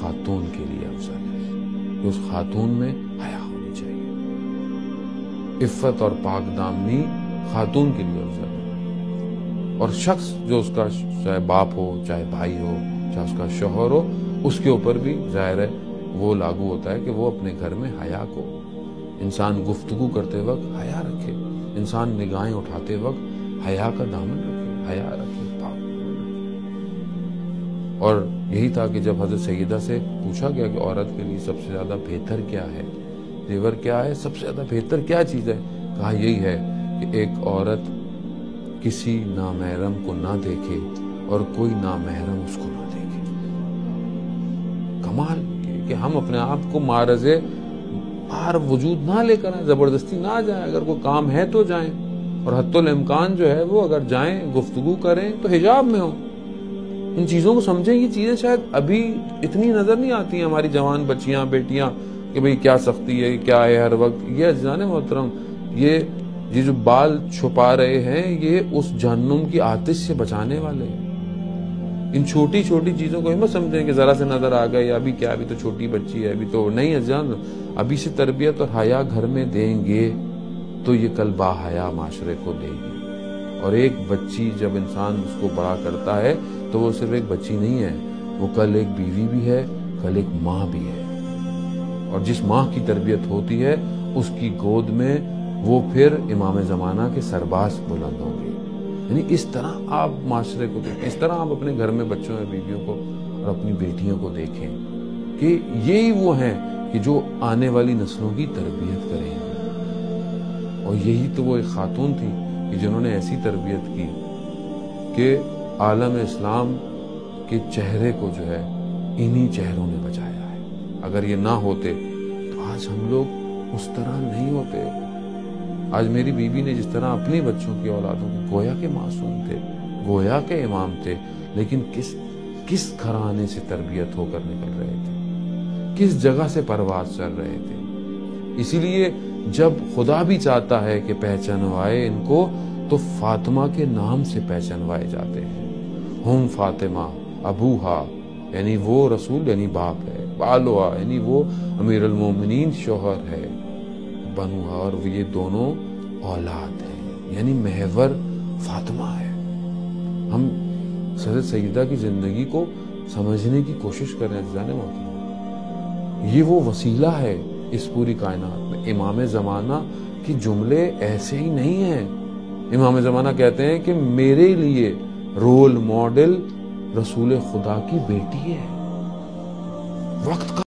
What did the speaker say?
خاتون کے لیے افضل ہے کہ اس خاتون میں حیا ہونی چاہیے. عفت اور پاک دامنی خاتون کے لیے افضل ہے. اور شخص جو اس کا چاہے باپ ہو، چاہے بھائی ہو، چاہے اس کا شوہر ہو، اس کے اوپر بھی ظاہر ہے وہ لاگو ہوتا ہے کہ وہ اپنے گھر میں حیا کو، انسان گفتگو کرتے وقت حیا رکھے، انسان نگاہیں اٹھاتے وقت حیا کا دامن رکھے، حیا رکھے، پاک دامن رکھے. اور یہی تھا کہ جب حضرت سیدہ سے پوچھا گیا کہ عورت کے لیے سب سے زیادہ بہتر کیا ہے، زیور کیا ہے، سب سے زیادہ بہتر کیا چیز ہے، کہا یہی ہے کہ ایک عورت کسی نامحرم کو نہ دیکھے اور کوئی نامحرم اس کو نہ دیکھے. کمال کہ ہم اپنے آپ کو معرض باہر وجود نہ لے کر آئیں، زبردستی نہ جائیں. اگر کوئی کام ہے تو جائیں، اور حتی الامکان جو ہے وہ اگر جائیں گفتگو کریں تو حجاب میں ہوں. ان چیزوں کو سمجھیں. یہ چیزیں شاید ابھی اتنی نظر نہیں آتی ہیں ہماری جوان بچیاں بیٹیاں کہ بھئی کیا سختی ہے، کیا ہے ہر وقت. یہ عزیزان محترم، یہ جو بال چھپا رہے ہیں یہ اس جہنم کی آتش سے بچانے والے ہیں. ان چھوٹی چھوٹی چیزوں کو مت سمجھیں کہ ذرا سے نظر آ گئے، ابھی کیا، ابھی تو چھوٹی بچی ہے، ابھی تو نہیں. عزیزان ابھی سے تربیت اور حیا گھر میں دیں گے تو یہ کل با حیا معاشرے کو دے گی. اور ایک بچی جب انسان اس کو بڑا کرتا ہے تو وہ صرف ایک بچی نہیں ہے، وہ کل ایک بیوی بھی ہے، کل ایک ماں بھی ہے. اور جس ماں کی تربیت ہوتی ہے اس کی گود میں وہ پھر امام زمانہ کے سرباز بلند ہوں گے. یعنی اس طرح آپ معاشرے کو دیکھیں، اس طرح آپ اپنے گھر میں بچوں اور بیویوں کو اور اپنی بیٹیوں کو دیکھیں کہ یہی وہ ہیں کہ جو آنے والی نسلوں کی تربیت کریں گے. اور یہی تو وہ ایک خاتون تھی کہ جنہوں نے ایسی تربیت کی کہ عالم اسلام کے چہرے کو جو ہے انہی چہروں نے بچایا ہے. اگر یہ نہ ہوتے تو آج ہم لوگ اس طرح نہیں ہوتے. آج میری بیوی نے جس طرح اپنی بچوں کی اولادوں کو گویا کے معصوم تھے، گویا کے امام تھے، لیکن کس گھرانے سے تربیت ہو کر نکل رہے تھے، کس جگہ سے پرواز چل رہے تھے. اسی لیے جب خدا بھی چاہتا ہے کہ پہچانوائے ان کو تو فاطمہ کے نام سے پہچانوائے جاتے ہیں. ہم فاطمہ ابوہا یعنی وہ رسول یعنی باپ ہے، بالوہا یعنی وہ امیر المومنین شوہر ہے، بنوہا اور یہ دونوں اولاد ہیں، یعنی محور فاطمہ ہے. ہم حضرت سیدہ کی زندگی کو سمجھنے کی کوشش کریں عزیزان محترم. یہ وہ وسیلہ ہے اس پوری کائنات میں. امام زمانہ کی جملے ایسے ہی نہیں ہیں. امام زمانہ کہتے ہیں کہ میرے لیے رول ماڈل رسول خدا کی بیٹی ہے. وقت کا